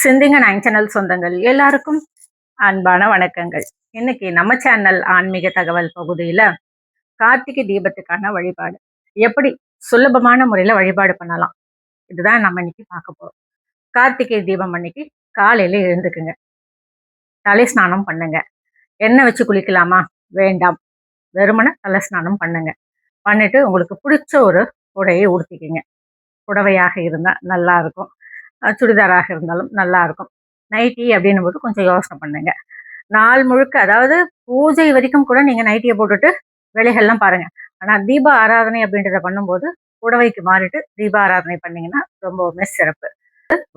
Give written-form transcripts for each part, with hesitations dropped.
சிந்திங்க nine channel சொந்தங்கள் எல்லாருக்கும் அன்பான வணக்கங்கள். இன்னைக்கு நம்ம சேனல் ஆன்மீக தகவல் பகுதியில கார்த்திகை தீபத்துக்கான வழிபாடு எப்படி சுலபமான முறையில வழிபாடு பண்ணலாம், இதுதான் நம்ம இன்னைக்கு பார்க்க போறோம். கார்த்திகை தீபம் அன்னைக்கு காலையில எழுந்துக்குங்க, தலை ஸ்நானம் பண்ணுங்க. எண்ணெய் வச்சு குளிக்கலாமா? வேண்டாம், வெறுமன தலை ஸ்நானம் பண்ணுங்க. பண்ணிட்டு உங்களுக்கு பிடிச்ச ஒரு உடையை உடுத்திக்கிங்க. புடவையாக இருந்தால் நல்லா இருக்கும், சுடிதாராக இருந்தாலும் நல்லா இருக்கும். நைட்டி அப்படின்னும் போது கொஞ்சம் யோசனை பண்ணுங்க. நாள் முழுக்க, அதாவது பூஜை வரைக்கும் கூட நீங்க நைட்டியை போட்டுட்டு வேலைகள்லாம் பாருங்க. ஆனா தீப ஆராதனை அப்படின்றத பண்ணும்போது புடவைக்கு மாறிட்டு தீப ஆராதனை பண்ணீங்கன்னா ரொம்பவுமே சிறப்பு.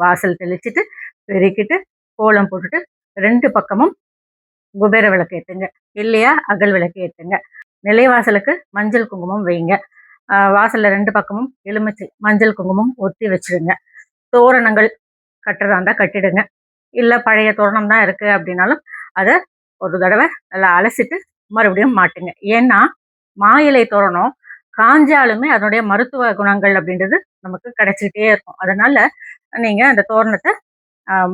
வாசல் தெளிச்சுட்டு பெருக்கிட்டு கோலம் போட்டுட்டு ரெண்டு பக்கமும் குபேர விளக்கு ஏற்றுங்க, இல்லையா அகல் விளக்கு ஏற்றுங்க. நிலைவாசலுக்கு மஞ்சள் குங்குமம் வைங்க. வாசல்ல ரெண்டு பக்கமும் எலுமிச்சை மஞ்சள் குங்குமம் ஒத்தி வச்சிடுங்க. தோரணங்கள் கட்டுறதா இருந்தால் கட்டிடுங்க. இல்லை பழைய தோரணம் தான் இருக்குது அப்படின்னாலும் அதை ஒரு தடவை நல்லா அலசிட்டு மறுபடியும் மாட்டுங்க. ஏன்னா மா இலை தோரணம் காஞ்சாலுமே அதனுடைய மருத்துவ குணங்கள் அப்படின்றது நமக்கு கிடைச்சிக்கிட்டே இருக்கும். அதனால நீங்கள் அந்த தோரணத்தை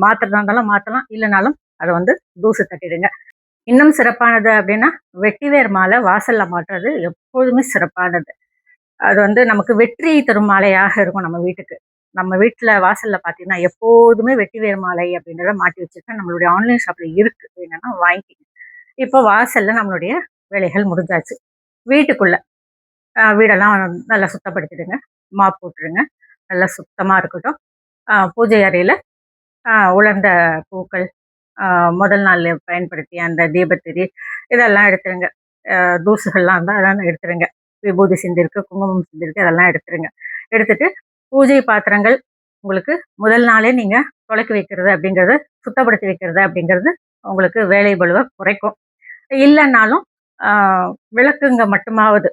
மாற்றுறதா இருந்தாலும் மாற்றலாம், இல்லைனாலும் அதை வந்து தூசு தட்டிடுங்க. இன்னும் சிறப்பானது அப்படின்னா வெட்டிவேர் மாலை வாசல்ல மாட்டுறது எப்பொழுதுமே சிறப்பானது. அது வந்து நமக்கு வெற்றி தரும் மாலையாக இருக்கும் நம்ம வீட்டுக்கு. நம்ம வீட்டில் வாசல்ல பார்த்தீங்கன்னா எப்போதுமே வெட்டிவேர் மாலை அப்படின்றத மாட்டி வச்சிருக்கேன். நம்மளுடைய ஆன்லைன் ஷாப்ல இருக்கு, என்னன்னா வாங்கிக்கிங்க. இப்போ வாசல்ல நம்மளுடைய வேலைகள் முடிஞ்சாச்சு. வீட்டுக்குள்ள வீடெல்லாம் நல்லா சுத்தப்படுத்திடுங்க, மாப் போட்டுருங்க, நல்லா சுத்தமாக இருக்கட்டும். பூஜை அறையில் உலர்ந்த பூக்கள், முதல் நாள் பயன்படுத்திய அந்த தீபத்திரி இதெல்லாம் எடுத்துருங்க. தூசுகள்லாம் இருந்தால் அதெல்லாம் எடுத்துருங்க. விபூதி சிந்திருக்கு, குங்குமம் சிந்திருக்கு, அதெல்லாம் எடுத்துருங்க. எடுத்துட்டு பூஜை பாத்திரங்கள் உங்களுக்கு முதல் நாளே நீங்கள் தொலைக்கி வைக்கிறது அப்படிங்கிறது, சுத்தப்படுத்தி வைக்கிறது அப்படிங்கிறது உங்களுக்கு வேலை பளுவை குறைக்கும். இல்லைன்னாலும் விளக்குங்க மட்டுமாவது,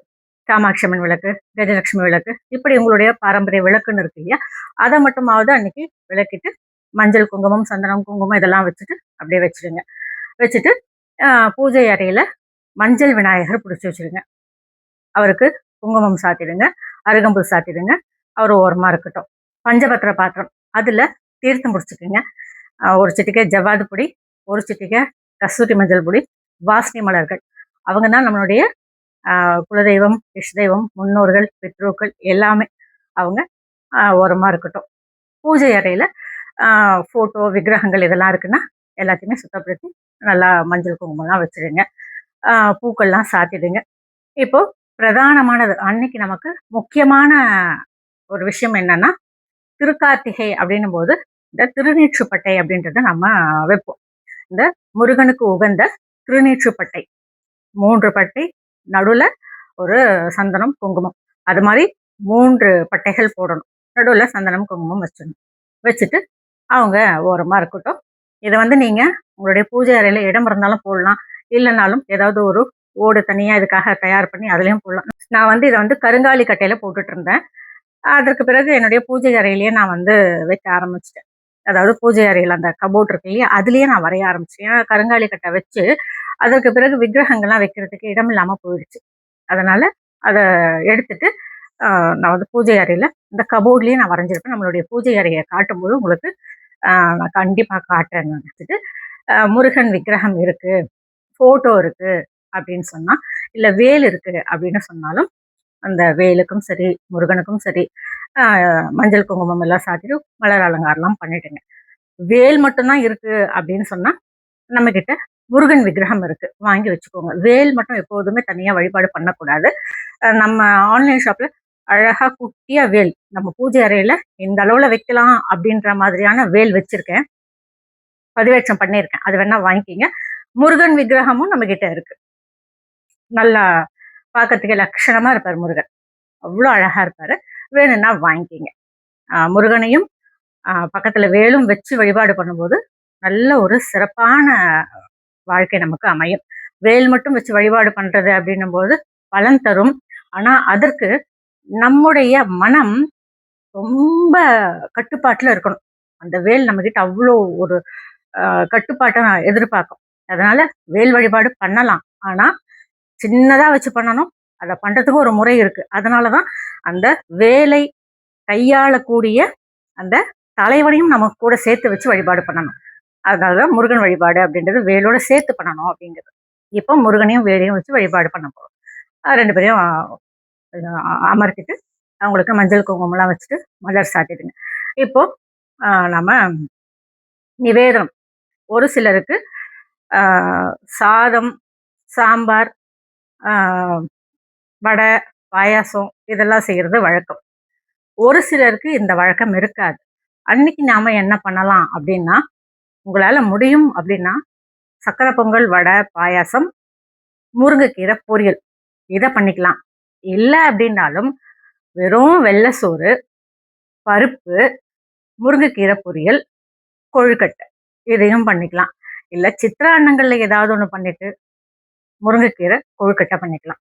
காமாட்சி அம்மன் விளக்கு, கஜலட்சுமி விளக்கு, இப்படி உங்களுடைய பாரம்பரிய விளக்குன்னு இருக்கு இல்லையா, அதை மட்டுமாவது அன்னைக்கு விளக்கிட்டு மஞ்சள் குங்குமம் சந்தனம் குங்குமம் இதெல்லாம் வச்சுட்டு அப்படியே வச்சுடுங்க. வச்சுட்டு பூஜை அறையில் மஞ்சள் விநாயகர் பிடிச்சி வச்சுடுங்க. அவருக்கு குங்குமம் சாத்திடுங்க, அருகம்புல் சாத்திடுங்க. அவர் ஓரமாக இருக்கட்டும். பஞ்சபத்திர பாத்திரம் அதில் தீர்த்தம் முடிச்சுக்குங்க. ஒரு சிட்டிக்கை ஜவ்வாது பொடி, ஒரு சிட்டிக்கை கஸ்தூரி மஞ்சள் பொடி, வாசனை மலர்கள். அவங்க தான் நம்மளுடைய குலதெய்வம், இஷ்டதெய்வம், முன்னோர்கள், பித்ருக்கள் எல்லாமே. அவங்க ஓரமாக இருக்கட்டும். பூஜை அறையில் ஃபோட்டோ விக்கிரகங்கள் இதெல்லாம் இருக்குன்னா எல்லாத்தையுமே சுத்தப்படுத்தி நல்லா மஞ்சள் குங்குமம்லாம் வச்சுடுங்க. பூக்கள்லாம் சாத்திடுங்க. இப்போ பிரதானமானது அன்னைக்கு நமக்கு முக்கியமான ஒரு விஷயம் என்னன்னா, திருக்கார்த்திகை அப்படின்னும் போது இந்த திருநீற்றுப்பட்டை அப்படின்றத நம்ம வைப்போம். இந்த முருகனுக்கு உகந்த திருநீற்றுப்பட்டை 3 பட்டை, நடுவில் ஒரு சந்தனம் குங்குமம், அது மாதிரி 3 பட்டைகள் போடணும். நடுவில் சந்தனம் குங்குமம் வச்சிடணும். வச்சுட்டு அவங்க ஓரமாக இருக்கட்டும். இதை வந்து நீங்கள் உங்களுடைய பூஜை அறையில் இடம் இருந்தாலும் போடலாம், இல்லைனாலும் ஏதாவது ஒரு ஓடு தனியாக இதுக்காக தயார் பண்ணி அதுலேயும் போடலாம். நான் வந்து இதை வந்து கருங்காலி கட்டையில் போட்டுட்டு இருந்தேன். அதற்கு பிறகு என்னுடைய பூஜை அறையிலேயே நான் வந்து வைக்க ஆரம்பிச்சிட்டேன். அதாவது பூஜை அறையில் அந்த கபோர்ட் இருக்கு இல்லையா, அதுலேயே நான் வரைய ஆரம்பிச்சேன். ஏன்னா கருங்காலி கட்டை வச்சு அதற்கு பிறகு விக்கிரகங்கள்லாம் வைக்கிறதுக்கு இடம் இல்லாமல் போயிடுச்சு. அதனால் அதை எடுத்துட்டு நான் வந்து பூஜை அறையில் இந்த கபோர்ட்லேயே நான் வரைஞ்சிருப்பேன். நம்மளுடைய பூஜை அறையை காட்டும்போது உங்களுக்கு நான் கண்டிப்பாக காட்டுறேன்னு நினச்சிட்டு, முருகன் விக்கிரகம் இருக்குது, ஃபோட்டோ இருக்குது அப்படின்னு சொன்னால், இல்லை வேல் இருக்குது அப்படின்னு சொன்னாலும் அந்த வேலுக்கும் சரி முருகனுக்கும் சரி மஞ்சள் குங்குமம் எல்லாம் சாத்திட்டு மலர் அலங்காரம்லாம் பண்ணிட்டுங்க. வேல் மட்டும்தான் இருக்கு அப்படின்னு சொன்னா நம்ம கிட்ட முருகன் விக்கிரகம் இருக்கு, வாங்கி வச்சுக்கோங்க. வேல் மட்டும் எப்போதுமே தனியா வழிபாடு பண்ணக்கூடாது. நம்ம ஆன்லைன் ஷாப்ல அழகா குட்டியா வேல் நம்ம பூஜை அறையில இந்த அளவுல வைக்கலாம் அப்படின்ற மாதிரியான வேல் வச்சிருக்கேன், பதிவேற்றம் பண்ணியிருக்கேன். அது வேணா வாங்கிக்கிங்க. முருகன் விக்கிரகமும் நம்ம கிட்ட இருக்கு. நல்லா பார்க்கறதுக்கு லட்சணமா இருப்பார் முருகன், அவ்வளோ அழகா இருப்பாரு. வேணும்னா வாங்கிக்கிங்க. முருகனையும் பக்கத்துல வேலும் வச்சு வழிபாடு பண்ணும்போது நல்ல ஒரு சிறப்பான வாழ்க்கை நமக்கு அமையும். வேல் மட்டும் வச்சு வழிபாடு பண்றது அப்படின்னும் போது பலன் தரும். ஆனா அதற்கு நம்முடைய மனம் ரொம்ப கட்டுப்பாட்டுல இருக்கணும். அந்த வேல் நம்ம கிட்ட அவ்வளோ ஒரு கட்டுப்பாட்டை நான் எதிர்பார்க்கும். அதனால வேல் வழிபாடு பண்ணலாம், ஆனா சின்னதா வச்சு பண்ணணும். அதை பண்றதுக்கு ஒரு முறை இருக்கு. அதனாலதான் அந்த வேலை கையாளக்கூடிய அந்த தலைவனையும் நம்ம கூட சேர்த்து வச்சு வழிபாடு பண்ணணும். அதனாலதான் முருகன் வழிபாடு அப்படின்றது வேலோட சேர்த்து பண்ணணும் அப்படிங்கிறது. இப்போ முருகனையும் வேலையும் வச்சு வழிபாடு பண்ண போறோம். 2 பேரையும் அமர்த்திட்டு அவங்களுக்கு மஞ்சள் குங்குமம்லாம் வச்சுட்டு மலர் சாத்திடுங்க. இப்போ நம்ம நிவேதனம் ஒரு சிலருக்கு சாதம், சாம்பார், வடை, பாயாசம் இதெல்லாம் செய்யறது வழக்கம். ஒரு சிலருக்கு இந்த வழக்கம் இருக்காது. அன்னைக்கு நாம என்ன பண்ணலாம் அப்படின்னா, உங்களால முடியும் அப்படின்னா சக்கரை பொங்கல், வடை, பாயாசம், முருங்கைக்கீரை பொரியல் இதை பண்ணிக்கலாம். இல்லை அப்படின்னாலும் வெறும் வெள்ளை சோறு, பருப்பு, முருங்கைக்கீரை பொரியல், கொழுக்கட்டை இதையும் பண்ணிக்கலாம். இல்லை சித்திரான்னங்கள்ல ஏதாவது ஒன்று பண்ணிட்டு முருங்கைக்கீரை கொழுக்கட்டை பண்ணிக்கலாம்.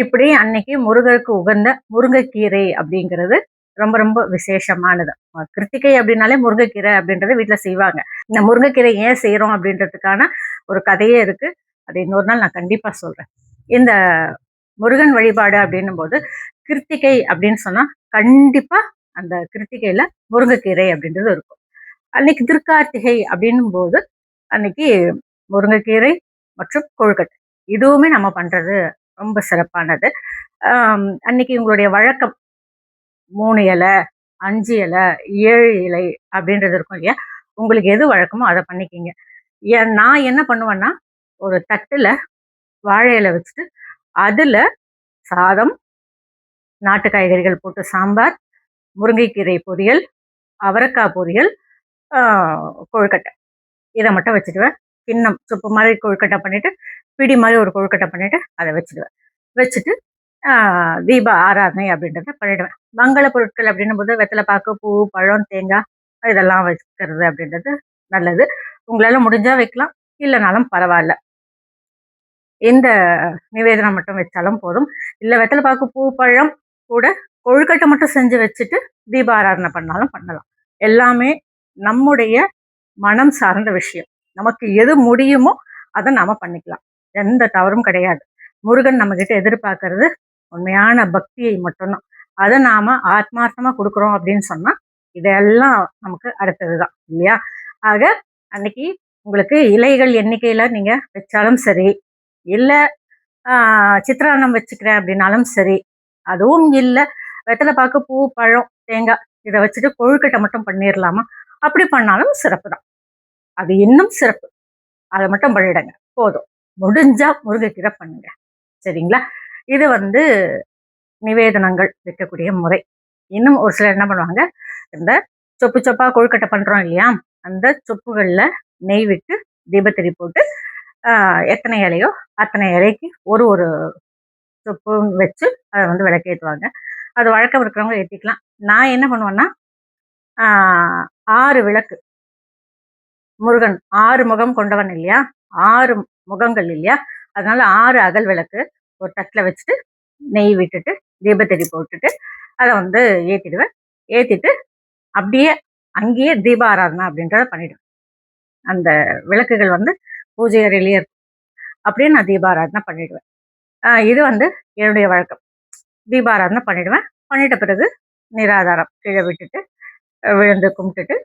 இப்படி அன்னைக்கு முருகருக்கு உகந்த முருங்கைக்கீரை அப்படிங்கிறது ரொம்ப ரொம்ப விசேஷமானது. கிருத்திகை அப்படின்னாலே முருங்கைக்கீரை அப்படின்றத வீட்டுல செய்வாங்க. இந்த முருங்கைக்கீரை ஏன் செய்யறோம் அப்படின்றதுக்கான ஒரு கதையே இருக்கு. அது இன்னொரு நாள் நான் கண்டிப்பா சொல்றேன். இந்த முருகன் வழிபாடு அப்படின்னும் போது கிருத்திகை அப்படின்னு சொன்னா கண்டிப்பா அந்த கிருத்திகையில முருங்கைக்கீரை அப்படின்றது இருக்கும். அன்னைக்கு திருக்கார்த்திகை அப்படின்னும் போது அன்னைக்கு முருங்கைக்கீரை மற்றும் கொழுக்கட்டை இதுவுமே நம்ம பண்றது ரொம்ப சிறப்பானது. அன்னைக்கு உங்களுடைய வழக்கம் 3 இலை, 5 இலை, 7 இலை அப்படின்றது இருக்கும் இல்லையா? உங்களுக்கு எது வழக்கமோ அதை பண்ணிக்கிங்க. நான் என்ன பண்ணுவேன்னா, ஒரு தட்டுல வாழை இலை வச்சுட்டு அதுல சாதம், நாட்டு காய்கறிகள் போட்டு சாம்பார், முருங்கைக்கீரை பொரியல், அவரைக்காய் பொரியல், கொழுக்கட்டை இதை மட்டும் வச்சுடுவேன். கிண்ணம் சுப்பு மாதிரி கொழுக்கட்டை பண்ணிட்டு, பிடி மாதிரி ஒரு கொழுக்கட்டை பண்ணிட்டு அதை வச்சுடுவேன். வச்சுட்டு தீப ஆராதனை அப்படின்றத பண்ணிடுவேன். மங்கள பொருட்கள் அப்படின்னும் போது வெத்தலை பாக்கு, பூ, பழம், தேங்காய் இதெல்லாம் வைக்கிறது அப்படின்றது நல்லது. உங்களால முடிஞ்சா வைக்கலாம், இல்லைனாலும் பரவாயில்ல. எந்த நிவேதனம் மட்டும் வச்சாலும் போதும். இல்லை வெத்தலை பாக்கு, பூ, பழம் கூட கொழுக்கட்டை மட்டும் செஞ்சு வச்சுட்டு தீப ஆராதனை பண்ணாலும் பண்ணலாம். எல்லாமே நம்முடைய மனம் சார்ந்த விஷயம். நமக்கு எது முடியுமோ அதை நாம பண்ணிக்கலாம். எந்த தவறும் கிடையாது. முருகன் நம்ம கிட்ட எதிர்பார்க்கறது உண்மையான பக்தியை மட்டும்தான். அதை நாம ஆத்மார்த்தமா கொடுக்குறோம் அப்படின்னு சொன்னா இதெல்லாம் நமக்கு அடுத்ததுதான் இல்லையா? ஆக அன்னைக்கு உங்களுக்கு இலைகள் எண்ணிக்கையில நீங்க வச்சாலும் சரி, இல்லை சித்திரான்னம் வச்சுக்கிறேன் அப்படின்னாலும் சரி, அதுவும் இல்லை வெத்தலை பாக்கு, பூ, பழம், தேங்காய் இதை வச்சுட்டு கொழுக்கட்டை மட்டும் பண்ணிடலாமா, அப்படி பண்ணாலும் சிறப்பு தான். அது இன்னும் சிறப்பு. அதை மட்டும் பண்ணிடுங்க போதும். முடிஞ்சா முருங்கைக்கீரை பண்ணுங்க. சரிங்களா? இது நிவேதனங்கள் வைக்கக்கூடிய முறை. இன்னும் ஒரு சிலர் என்ன பண்ணுவாங்க, இந்த சொப்பு சொப்பா கொழுக்கட்டை பண்றோம் இல்லையா, அந்த சொப்புகள்ல நெய் விட்டு தீபத்திரி போட்டு எத்தனை இலையோ அத்தனை இலைக்கு ஒரு ஒரு சொப்பு வச்சு அதை விளக்கேற்றுவாங்க. அது வழக்கம் இருக்கிறவங்க ஏற்றிக்கலாம். நான் என்ன பண்ணுவேன்னா 6 விளக்கு, முருகன் 6 முகம் கொண்டவன் இல்லையா, 6 முகங்கள் இல்லையா, அதனால 6 அகல் விளக்கு ஒரு தட்டில் வச்சுட்டு நெய் விட்டுட்டு தீபத்தெரி போட்டுட்டு அதை ஏற்றிடுவேன். ஏற்றிட்டு அப்படியே அங்கேயே தீப ஆராதனை அப்படின்றத பண்ணிடுவேன். அந்த விளக்குகள் பூஜை அறையிலேயே இருக்கும். அப்படியே நான் தீபாராதனை பண்ணிடுவேன். இது என்னுடைய வழக்கம். தீபாராதனை பண்ணிடுவேன். பண்ணிட்ட பிறகு நிராதாரம் கீழே விட்டுட்டு விழுந்து கும்பிட்டுட்டு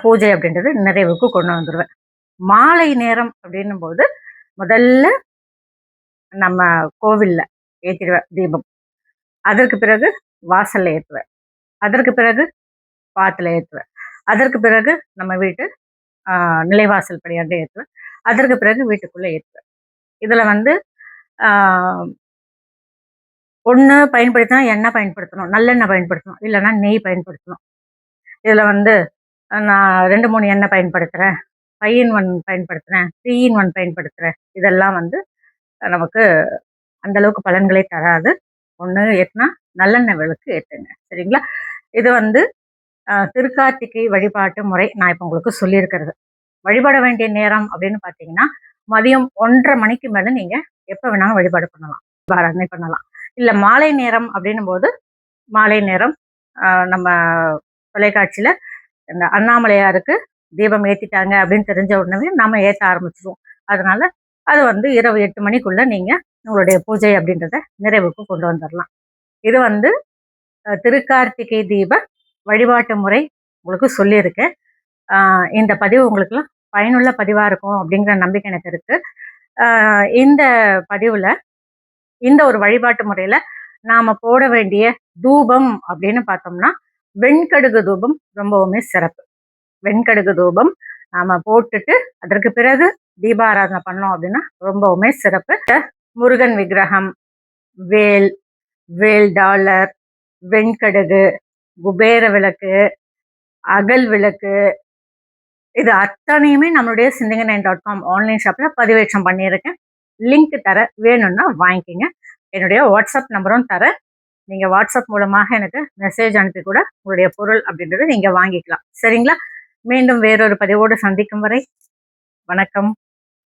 பூஜை அப்படின்றது நிறைவுக்கு கொண்டு வந்துடுவேன். மாலை நேரம் அப்படின்னும் போது முதல்ல நம்ம கோவில்ல ஏற்றிடுவேன் தீபம். அதற்கு பிறகு வாசல்ல ஏற்றுவேன். அதற்கு பிறகு பாத்துல ஏற்றுவேன். அதற்கு பிறகு நம்ம வீட்டு நிலைவாசல் படியாண்டு ஏற்றுவேன். அதற்கு பிறகு வீட்டுக்குள்ள ஏற்றுவேன். இதுல ஒன்று பயன்படுத்தினா எண்ணெய் பயன்படுத்தணும், நல்லெண்ணெய் பயன்படுத்தணும், இல்லைன்னா நெய் பயன்படுத்தணும். இதுல நான் 2-3 எண்ணெய் பயன்படுத்துறேன், 5-in-1 பயன்படுத்துறேன், 3-in-1 பயன்படுத்துறேன். இதெல்லாம் நமக்கு அந்த அளவுக்கு பலன்களை தராது. ஒன்று ஏற்றினா நல்லெண்ணெய் விளக்கு ஏற்றுங்க. சரிங்களா? இது திருக்கார்த்திகை வழிபாட்டு முறை நான் இப்போ உங்களுக்கு சொல்லியிருக்கிறது. வழிபட வேண்டிய நேரம் அப்படின்னு பார்த்தீங்கன்னா மதியம் 1:30 மணிக்கு மேலே நீங்க எப்போ வேணாலும் வழிபாடு பண்ணலாம், ஆராதனை பண்ணலாம். இல்லை மாலை நேரம் அப்படின்னும் போது மாலை நேரம் நம்ம தொலைக்காட்சியில இந்த அண்ணாமலையாருக்கு தீபம் ஏற்றிட்டாங்க அப்படின்னு தெரிஞ்ச உடனே நாம ஏற்ற ஆரம்பிச்சிடுவோம். அதனால அது இரவு 8 மணிக்குள்ள நீங்க உங்களுடைய பூஜை அப்படின்றத நிறைவுக்கு கொண்டு வந்துடலாம். இது திருக்கார்த்திகை தீப வழிபாட்டு முறை உங்களுக்கு சொல்லியிருக்கேன். இந்த பதிவு உங்களுக்குலாம் பயனுள்ள பதிவா இருக்கும் அப்படிங்கிற நம்பிக்கை எனக்கு இருக்கு. இந்த பதிவுல இந்த ஒரு வழிபாட்டு முறையில நாம போட வேண்டிய தூபம் அப்படின்னு பார்த்தோம்னா, வெண்கடுகு தூபம் ரொம்பவுமே சிறப்பு. வெண்கடுகு தூபம் நாம போட்டுட்டு அதற்கு பிறகு தீபாராதனை பண்ணோம் அப்படின்னா ரொம்பவுமே சிறப்பு. முருகன் விக்கிரகம், வேல், வேல் டாலர், வெண்கடுகு, குபேர விளக்கு, அகல் விளக்கு, இது அத்தனையுமே நம்மளுடைய சிந்திங்கநயன்.com ஆன்லைன் ஷாப்ல பதிவேற்றம் பண்ணியிருக்கேன். லிங்க் தரேன், வேணும்னா வாங்கிக்கோங்க. என்னுடைய வாட்ஸ்அப் நம்பரும் தரேன். நீங்க வாட்ஸ்அப் மூலமாக எனக்கு மெசேஜ் அனுப்பி கூட உங்களுடைய பொருள் அப்படின்றத நீங்க வாங்கிக்கலாம். சரிங்களா? மீண்டும் வேறொரு பதிவோடு சந்திக்கும் வரை வணக்கம்.